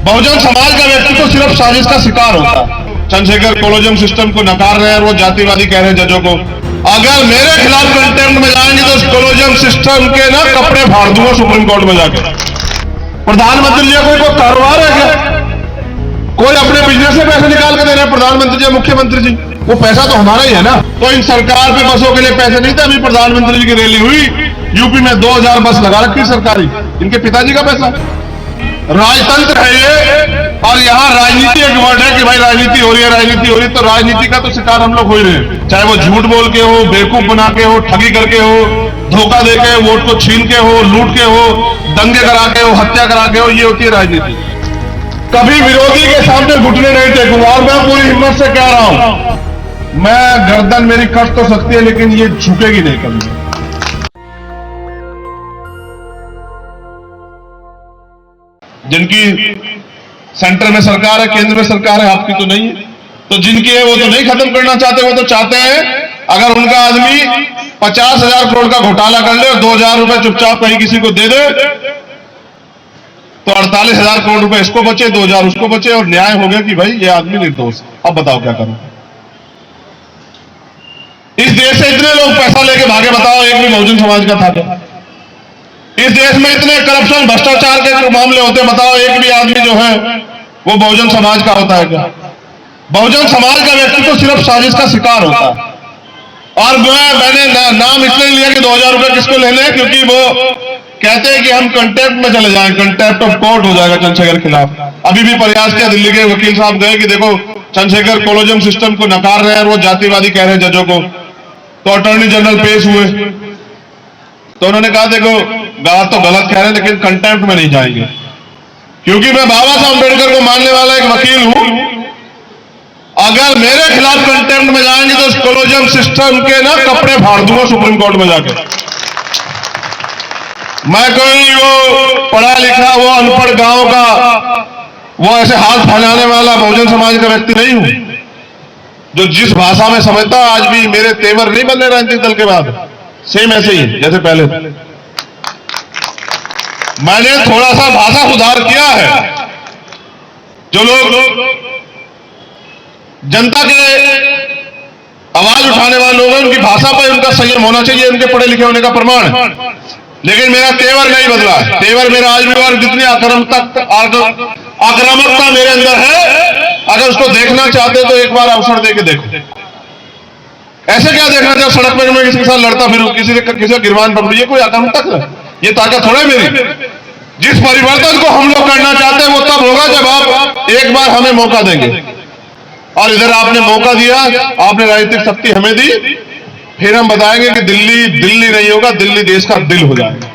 बहुजन समाज का व्यक्ति तो सिर्फ साजिश का शिकार होता है। चंद्रशेखर कोलोजियम सिस्टम को नकार रहे हैं, वो जातिवादी कह रहे हैं जजों को। अगर मेरे खिलाफ कंटेम्प्ट में जाएंगे तो कोलोजियम सिस्टम के ना कपड़े फाड़ दूंगा सुप्रीम कोर्ट में जाकर। प्रधानमंत्री जी कोई कारोबार है क्या? कोई अपने बिजनेस से पैसे निकाल के दे रहे हैं प्रधानमंत्री जी, मुख्यमंत्री जी? वो पैसा तो हमारा ही है ना। तो इन सरकार पे बसों के लिए पैसे नहीं थे। अभी प्रधानमंत्री जी की रैली हुई यूपी में, 2000 बस लगा रखी सरकारी, इनके पिताजी का पैसा। राजतंत्र है ये, और यहाँ राजनीति एक वर्ड है कि भाई राजनीति हो रही है, राजनीति हो रही है। तो राजनीति का तो शिकार हम लोग हो ही रहे हैं, चाहे वो झूठ बोल के हो, बेवकूफ बना के हो, ठगी करके हो, धोखा दे के, वोट को छीन के हो, लूट के हो, दंगे करा के हो, हत्या करा के हो। ये होती है राजनीति। कभी विरोधी के सामने घुटने नहीं टेकूंगा, और मैं पूरी हिम्मत से कह रहा हूं, मैं गर्दन मेरी कट तो सकती है लेकिन ये झुकेगी नहीं कभी। जिनकी सेंटर में सरकार है, केंद्र में सरकार है, आपकी तो नहीं है। तो जिनकी है वो तो नहीं खत्म करना चाहते, वो तो चाहते हैं अगर उनका आदमी 50,000 करोड़ का घोटाला कर ले और 2,000 रुपए चुपचाप कहीं किसी को दे दे तो 48,000 करोड़ रुपए इसको बचे, 2,000 उसको बचे, और न्याय हो गया कि भाई ये आदमी निर्दोष। अब बताओ क्या करूं? इस देश से इतने लोग पैसा लेके भागे, बताओ एक भी बहुजन समाज का था क्या? इस देश में इतने करप्शन भ्रष्टाचार के मामले होते, बताओ एक भी आदमी जो है वो बहुजन समाज का होता है क्या? बहुजन समाज का व्यक्ति तो सिर्फ साजिश का शिकार होता है। और मैंने नाम इसलिए लिया कि 2,000 रुपए किसको ले लें, क्योंकि वो कहते हैं कि हम कंटेम्प्ट में चले जाएं, कंटेम्प्ट ऑफ कोर्ट हो जाएगा चंद्रशेखर के खिलाफ। अभी भी प्रयास किया, दिल्ली के वकील साहब गए कि देखो चंद्रशेखर कोलोजियम सिस्टम को नकार रहे हैं, वो जातिवादी कह रहे हैं जजों को। तो अटॉर्नी जनरल पेश हुए तो उन्होंने कहा देखो बात तो गलत कह रहे हैं लेकिन कंटेम्प्ट में नहीं जाएंगे, क्योंकि मैं बाबा साहब अम्बेडकर को मानने वाला एक वकील हूं। अगर मेरे खिलाफ कंटेम्प्ट में जाएंगे तो कोलोजियम सिस्टम के ना कपड़े फाड़ दूंगा सुप्रीम कोर्ट में जाकर। मैं कोई वो पढ़ा लिखा, वो अनपढ़ गांव का, वो ऐसे हाथ फैलाने वाला बहुजन समाज का व्यक्ति नहीं हूं, जो जिस भाषा में समझता। आज भी मेरे तेवर नहीं बदले राजनीतिक दल के बाद, सेम ऐसे ही जैसे पहले। मैंने थोड़ा सा भाषा सुधार किया है। जो लोग जनता के आवाज उठाने वाले लोग हैं, उनकी भाषा पर उनका संयम होना चाहिए, उनके पढ़े लिखे होने का प्रमाण है। लेकिन मेरा तेवर नहीं बदला है। तेवर मेरा आज भी, और जितनी आक्रामकता मेरे अंदर है, अगर उसको देखना चाहते तो एक बार अवसर देके देखो। ऐसे क्या देखना चाहे सड़क पर मैं किसी के साथ लड़ता फिरूं, किसी का गिरबान पकड़ू, ये कोई आक्रामकता है? ये ताकत थोड़ा है मेरी। जिस परिवर्तन को हम लोग करना चाहते हैं वो तब होगा जब आप एक बार हमें मौका देंगे। और इधर आपने मौका दिया, आपने राजनीतिक शक्ति हमें दी, फिर हम बताएंगे कि दिल्ली दिल्ली नहीं होगा, दिल्ली देश का दिल हो जाएगा।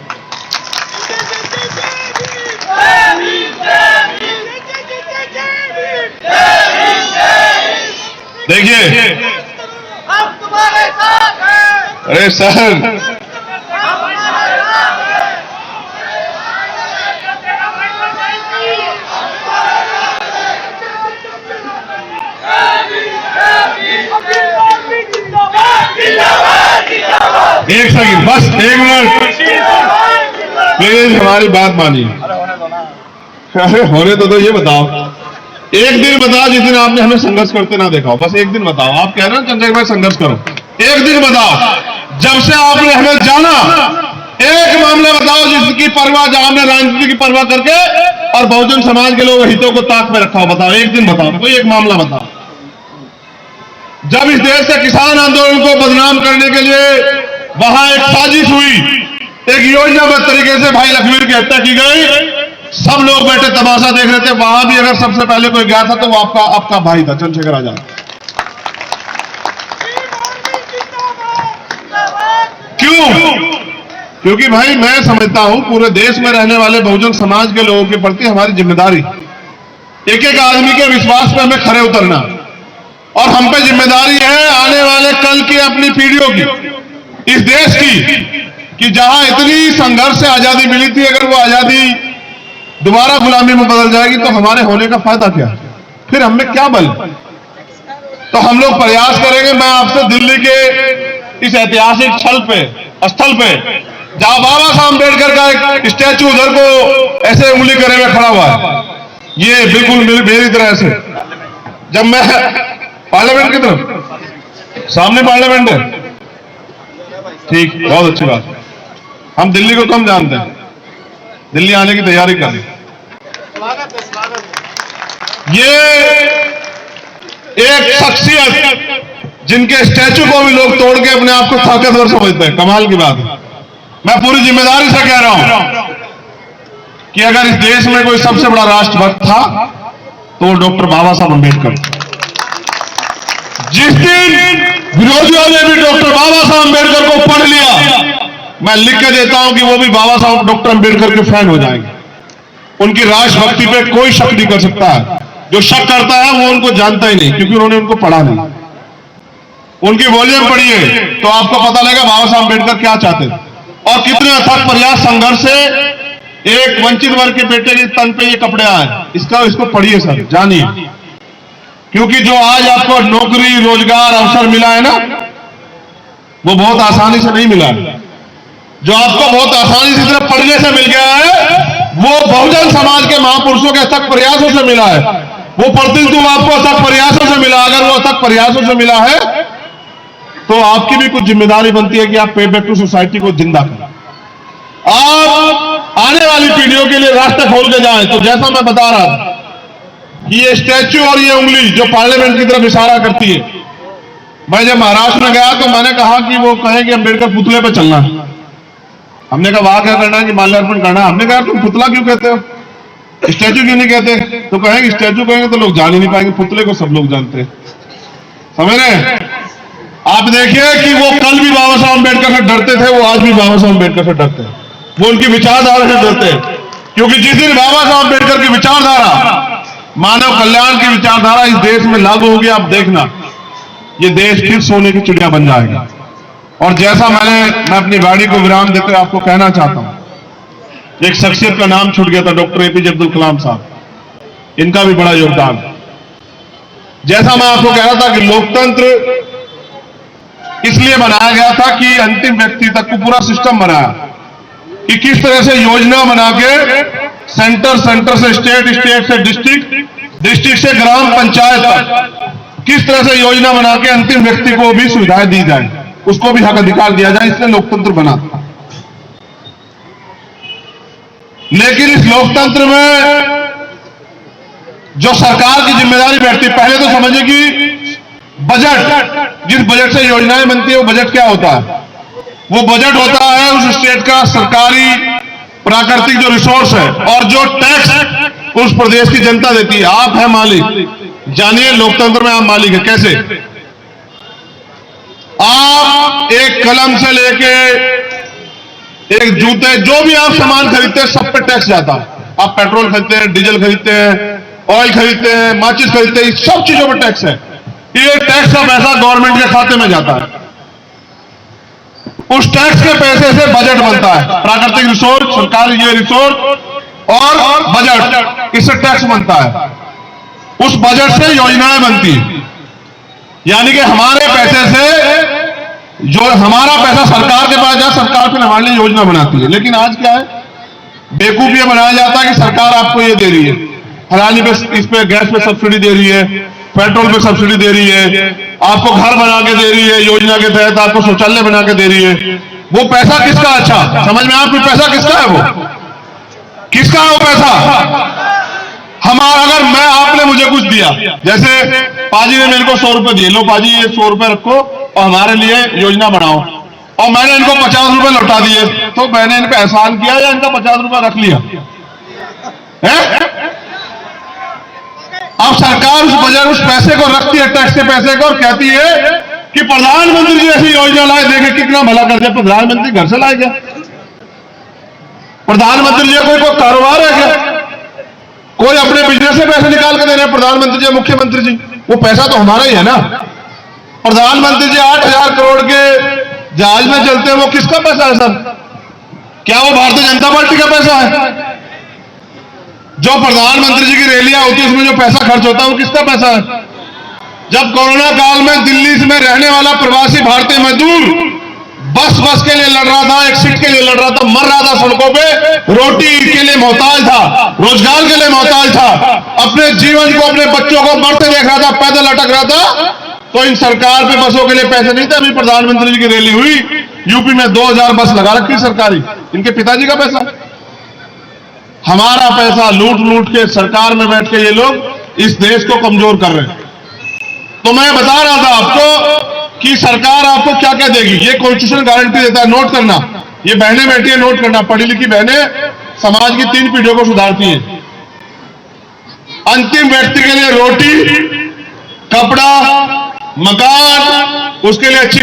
देखिए, अरे सर, एक सेकंड, बस 1 मिनट प्लीज, हमारी बात मानिए। अरे होने तो ये बताओ, एक दिन बताओ जिस दिन आपने हमें संघर्ष करते ना देखा हो, बस एक दिन बताओ। आप कह रहे हो चंद्रशेखर भाई संघर्ष करो, एक दिन बताओ जब से आपने हमें जाना, एक मामला बताओ जिसकी परवाह, जहां हमने राजनीति की परवाह करके और बहुजन समाज के लोग हितों को ताक में रखा हो, बताओ एक दिन बताओ, कोई एक मामला बताओ। जब इस देश से किसान आंदोलन को बदनाम करने के लिए वहां एक साजिश हुई, एक योजनाबद्ध तरीके से भाई लखवीर की हत्या की गई, सब लोग बैठे तमाशा देख रहे थे। वहां भी अगर सबसे पहले कोई गया था तो वो आपका भाई था, चंद्रशेखर आजाद। क्यों? क्योंकि भाई मैं समझता हूं पूरे देश में रहने वाले बहुजन समाज के लोगों के प्रति हमारी जिम्मेदारी, एक एक आदमी के विश्वास पर हमें खरे उतरना, और हम पे जिम्मेदारी है आने वाले कल की अपनी पीढ़ियों की, इस देश की, कि जहां इतनी संघर्ष से आजादी मिली थी, अगर वो आजादी दोबारा गुलामी में बदल जाएगी तो हमारे होने का फायदा क्या? फिर हमें क्या बल? तो हम लोग प्रयास करेंगे। मैं आपसे दिल्ली के इस ऐतिहासिक स्थल पे जहां बाबा साहब अम्बेडकर का एक स्टैचू उधर को ऐसे उंगली करे हुए खड़ा हुआ है, ये बिल्कुल मेरी तरह से, जब मैं पार्लियामेंट की तरफ, सामने पार्लियामेंट है, ठीक, बहुत अच्छी बात। हम दिल्ली को कम जानते हैं, दिल्ली आने की तैयारी कर रहे। ये एक शख्सियत जिनके स्टैचू को भी लोग तोड़ के अपने आप को ताकतवर समझते हैं, कमाल की बात है। मैं पूरी जिम्मेदारी से कह रहा हूं कि अगर इस देश में कोई सबसे बड़ा राष्ट्रभक्त था तो वो डॉक्टर बाबा साहब अंबेडकर। जिस दिन विरोधियों ने भी डॉक्टर बाबा साहब अंबेडकर को पढ़ लिया, मैं लिख के देता हूं कि वो भी बाबा साहब डॉक्टर अंबेडकर के फैन हो जाएंगे। उनकी राष्ट्रभक्ति पे कोई शक नहीं कर सकता है। जो शक करता है वो उनको जानता ही नहीं, क्योंकि उन्होंने उनको पढ़ा नहीं। उनकी वॉल्यूम पढ़िए तो आपको पता लगेगा बाबा साहब अंबेडकर क्या चाहते थे और कितने अथक प्रयास संघर्ष से एक वंचित वर्ग के बेटे के तन पे ये कपड़े आए। इसको पढ़िए सर, जानिए, क्योंकि जो आज आपको नौकरी रोजगार अवसर मिला है ना, वो बहुत आसानी से नहीं मिला है। जो आपको बहुत आसानी से सिर्फ पढ़ने से मिल गया है, वो बहुजन समाज के महापुरुषों के अथक प्रयासों से मिला है। वो प्रतिनिधित्व आपको अथक प्रयासों से मिला। अगर वो अथक प्रयासों से मिला है तो आपकी भी कुछ जिम्मेदारी बनती है कि आप पे बैक टू सोसाइटी को जिंदा करें। आप आने वाली पीढ़ियों के लिए रास्ते खोल के जाएं। तो जैसा मैं बता रहा था कि ये स्टैच्यू और ये उंगली जो पार्लियामेंट की तरफ इशारा करती है, मैं जब महाराष्ट्र में गया तो मैंने कहा कि वो कहे कि अंबेडकर पुतले पे चलना है। हमने कहा वहां क्या करना है कि माल्यार्पण करना है। हमने कहा तुम पुतला क्यों कहते हो, स्टैच्यू क्यों नहीं कहते? तो कहेंगे स्टैच्यू कहेंगे तो लोग जान ही नहीं पाएंगे, पुतले को सब लोग जानते हैं। समझ रहे? आप देखिए कि वो कल भी बाबा साहब अंबेडकर से डरते थे, वो आज भी बाबा साहब अंबेडकर से डरते हैं। वो उनकी विचारधारा से डरते हैं, क्योंकि जिस दिन बाबा साहब अंबेडकर की विचारधारा, मानव कल्याण की विचारधारा इस देश में लागू होगी, आप देखना ये देश फिर सोने की चिड़िया बन जाएगा। और जैसा मैं अपनी वाणी को विराम देते हुए आपको कहना चाहता हूं, एक शख्सियत का नाम छूट गया था, डॉक्टर एपीजे अब्दुल कलाम साहब। इनका भी बड़ा योगदान। जैसा मैं आपको कह रहा था कि लोकतंत्र इसलिए बनाया गया था कि अंतिम व्यक्ति तक को पूरा सिस्टम बनाया कि किस तरह से योजना बना के सेंटर से स्टेट, स्टेट से डिस्ट्रिक्ट, डिस्ट्रिक्ट से ग्राम पंचायत तक किस तरह से योजना बना के अंतिम व्यक्ति को भी सुविधाएं दी जाए, उसको भी हक अधिकार दिया जाए। इसलिए लोकतंत्र बना। लेकिन इस लोकतंत्र में जो सरकार की जिम्मेदारी बैठती, पहले तो समझिए कि बजट, जिस बजट से योजनाएं बनती है वो बजट क्या होता है? वो बजट होता है उस स्टेट का सरकारी प्राकृतिक जो रिसोर्स है और जो टैक्स उस प्रदेश की जनता देती है। आप है मालिक। जानिए लोकतंत्र में आप मालिक है। कैसे? आप एक कलम से लेके एक जूते, जो भी आप सामान खरीदते हैं सब पे टैक्स जाता है। आप पेट्रोल खरीदते हैं, डीजल खरीदते हैं, ऑयल खरीदते हैं, माचिस खरीदते हैं, सब चीजों पर टैक्स है। ये टैक्स का पैसा गवर्नमेंट के खाते में जाता है। उस टैक्स के पैसे से बजट बनता है। प्राकृतिक रिसोर्स, सरकारी ये रिसोर्स और बजट, इससे टैक्स बनता है। उस बजट से योजनाएं बनती है। यानी कि हमारे पैसे से, जो हमारा पैसा सरकार के पास जाए, सरकार फिर हमारे लिए योजना बनाती है। लेकिन आज क्या है, बेवकूफ ये बनाया जाता है कि सरकार आपको ये दे रही है, हरानी पे, इस पे गैस पे सब्सिडी दे रही है, पेट्रोल पे सब्सिडी दे रही है, आपको घर बना के दे रही है, योजना के तहत आपको शौचालय बना के दे रही है। वो पैसा किसका? अच्छा समझ में आपको पैसा किसका है? वो किसका है वो पैसा? हमारा। अगर मैं, आपने मुझे कुछ दिया, जैसे पाजी ने मेरे को 100 रुपए दिए, लो पाजी ये 100 रुपए रखो और हमारे लिए योजना बनाओ, और मैंने इनको 50 रुपए लौटा दिए, तो मैंने इन पे एहसान किया या इनका 50 रुपए रख लिया है? अब सरकार उस बजट, उस पैसे को रखती है, टैक्स के पैसे को, और कहती है कि प्रधानमंत्री जी ऐसी योजना लाए, देखे कितना भला कर दिया। प्रधानमंत्री घर से लाए क्या? प्रधानमंत्री जी कोई कारोबार है क्या? कोई अपने बिजनेस से पैसे निकाल के दे रहे हैं प्रधानमंत्री जी, मुख्यमंत्री जी? वो पैसा तो हमारा ही है ना। प्रधानमंत्री जी 8,000 करोड़ के जहाज में चलते हैं, वो किसका पैसा है सर? क्या वो भारतीय जनता पार्टी का पैसा है? जो प्रधानमंत्री जी की रैलियां होती है उसमें जो पैसा खर्च होता है वो किसका पैसा है? जब कोरोना काल में दिल्ली में रहने वाला प्रवासी भारतीय मजदूर बस बस के लिए लड़ रहा था, एक सीट के लिए लड़ रहा था, मर रहा था सड़कों पे, रोटी के लिए मोहताज था, रोजगार के लिए मोहताज था, अपने जीवन को, अपने बच्चों को मरते देख रहा था, पैदल अटक रहा था। तो इन सरकार पे बसों के लिए पैसे नहीं थे। अभी प्रधानमंत्री जी की रैली हुई, यूपी में 2000 बस लगा रखी सरकारी, इनके पिताजी का पैसा, हमारा पैसा लूट लूट के सरकार में बैठ के ये लोग इस देश को कमजोर कर रहे हैं। तो मैं बता रहा था आपको कि सरकार आपको क्या क्या देगी। ये कॉन्स्टिट्यूशन गारंटी देता है, नोट करना, ये बहनें बैठी है, नोट करना, पढ़ी लिखी बहनें समाज की 3 पीढ़ियों को सुधारती हैं। अंतिम व्यक्ति के लिए रोटी, कपड़ा, मकान, उसके लिए अच्छी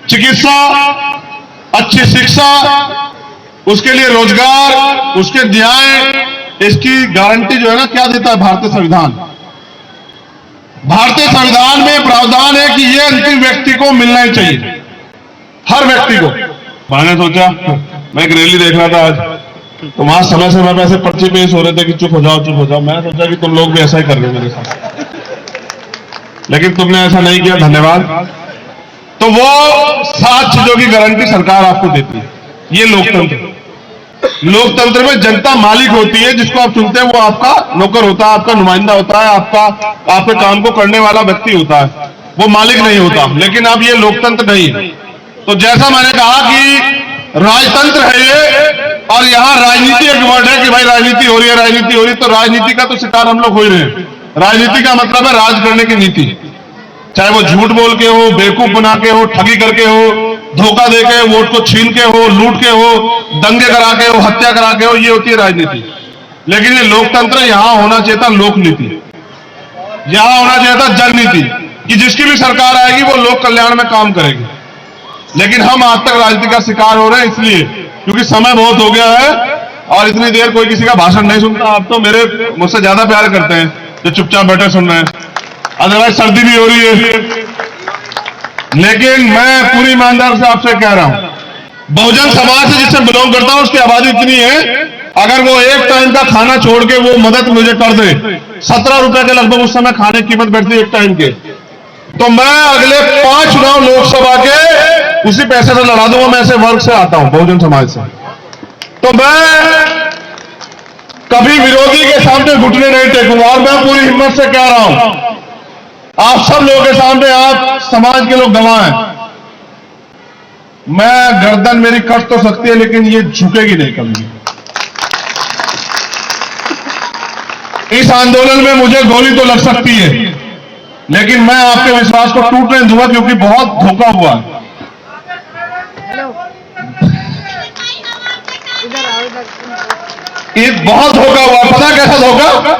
चिकित्सा, अच्छी शिक्षा, उसके लिए रोजगार, उसके न्याय, इसकी गारंटी जो है ना, क्या देता है भारतीय संविधान। भारतीय संविधान में प्रावधान है कि यह अंतिम व्यक्ति को मिलना ही चाहिए, हर व्यक्ति को। मैंने सोचा, मैं एक रैली देख रहा था आज, तो वहां समय समय पे ऐसे पर्चे पेश हो रहे थे कि चुप हो जाओ चुप हो जाओ। मैंने सोचा कि तुम लोग भी ऐसा ही कर रहे हो मेरे साथ, लेकिन तुमने ऐसा नहीं किया, धन्यवाद। तो वो 7 चीजों की गारंटी सरकार आपको देती है। ये लोकतंत्र, लोकतंत्र में जनता मालिक होती है, जिसको आप चुनते हैं वो आपका नौकर होता है, आपका नुमाइंदा होता है, आपके काम को करने वाला व्यक्ति होता है, वो मालिक नहीं होता। लेकिन अब ये लोकतंत्र नहीं है। तो जैसा मैंने कहा कि राजतंत्र है ये, और यहां राजनीति एक वर्ड है कि भाई राजनीति हो रही है, राजनीति हो रही है, तो राजनीति का तो शिकार हम लोग हो ही रहे हैं। राजनीति का मतलब है राज करने की नीति, चाहे वो झूठ बोल के हो, बेवकूफ बना के हो, ठगी करके हो, धोखा देके, वोट को छीन के हो, लूट के हो, दंगे करा के हो, हत्या करा के हो, ये होती है राजनीति। लेकिन ये लोकतंत्र, यहां होना चाहिए था लोकनीति, यहां होना चाहिए था जननीति, कि जिसकी भी सरकार आएगी वो लोक कल्याण में काम करेगी। लेकिन हम आज तक राजनीति का शिकार हो रहे हैं, इसलिए क्योंकि समय बहुत हो गया है और इतनी देर कोई किसी का भाषण नहीं सुनता। आप तो मुझसे ज्यादा प्यार करते हैं जो चुपचाप बैठे सुन रहे हैं, अदरवाइज सर्दी भी हो रही है। लेकिन मैं पूरी ईमानदार से आपसे कह रहा हूं, बहुजन समाज से जिससे बिलोंग करता हूं, उसकी आबादी इतनी है, अगर वो एक टाइम का खाना छोड़ के वो मदद मुझे कर दे, 17 रुपए के लगभग उस समय खाने की कीमत बैठती है एक टाइम के, तो मैं अगले 5 चुनाव लोकसभा के उसी पैसे से लड़ा दूंगा। मैं ऐसे वर्ग से आता हूं, बहुजन समाज से। तो मैं कभी विरोधी के सामने घुटने नहीं टेकूंगा, और मैं पूरी हिम्मत से कह रहा हूं, आप सब लोगों के सामने, आप समाज के लोग गवाह हैं, मैं गर्दन मेरी कट तो सकती है, लेकिन ये झुकेगी नहीं कभी। इस आंदोलन में मुझे गोली तो लग सकती है, लेकिन मैं आपके विश्वास को टूटने नहीं दूंगा, क्योंकि बहुत धोखा हुआ है। ये बहुत धोखा हुआ, पता कैसा धोखा?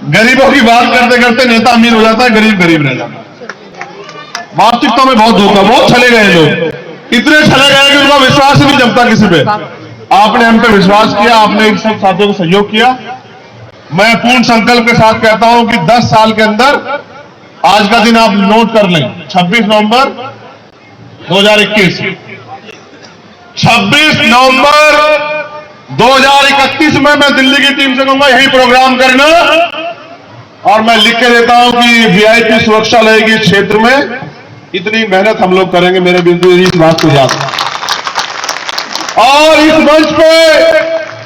गरीबों की बात करते करते नेता अमीर हो जाता है, गरीब गरीब रह जाता है। वास्तविकता में बहुत धोखा, बहुत छले गए लोग, इतने छले गए कि उनका विश्वास ही नहीं जमता किसी पे। आपने हम पे विश्वास किया, आपने इन सब साथियों को सहयोग किया। मैं पूर्ण संकल्प के साथ कहता हूं कि 10 साल के अंदर, आज का दिन आप नोट कर लें, 26 नवंबर 2021, 26 नवंबर 2031 में मैं दिल्ली की टीम से कहूंगा यही प्रोग्राम करना, और मैं लिख के देता हूं कि वीआईपी सुरक्षा रहेगी इस क्षेत्र में, इतनी मेहनत हम लोग करेंगे। मेरे बिंदु इस बात को याद, और इस मंच पे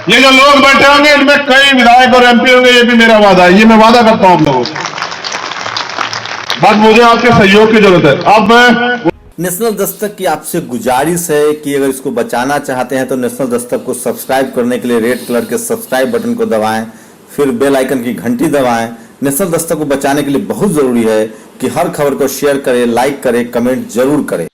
ये जो लोग बैठे होंगे, इनमें कई विधायक और एमपी होंगे, ये भी मेरा वादा है, ये मैं वादा करता हूं आप लोगों से। बस मुझे आपके सहयोग की जरूरत है। अब मैं नेशनल दस्तक की आपसे गुजारिश है कि अगर इसको बचाना चाहते हैं तो नेशनल दस्तक को सब्सक्राइब करने के लिए रेड कलर के सब्सक्राइब बटन को दबाएं, फिर बेल आइकन की घंटी दबाएं। नेशनल दस्तक को बचाने के लिए बहुत जरूरी है कि हर खबर को शेयर करें, लाइक करें, कमेंट जरूर करें।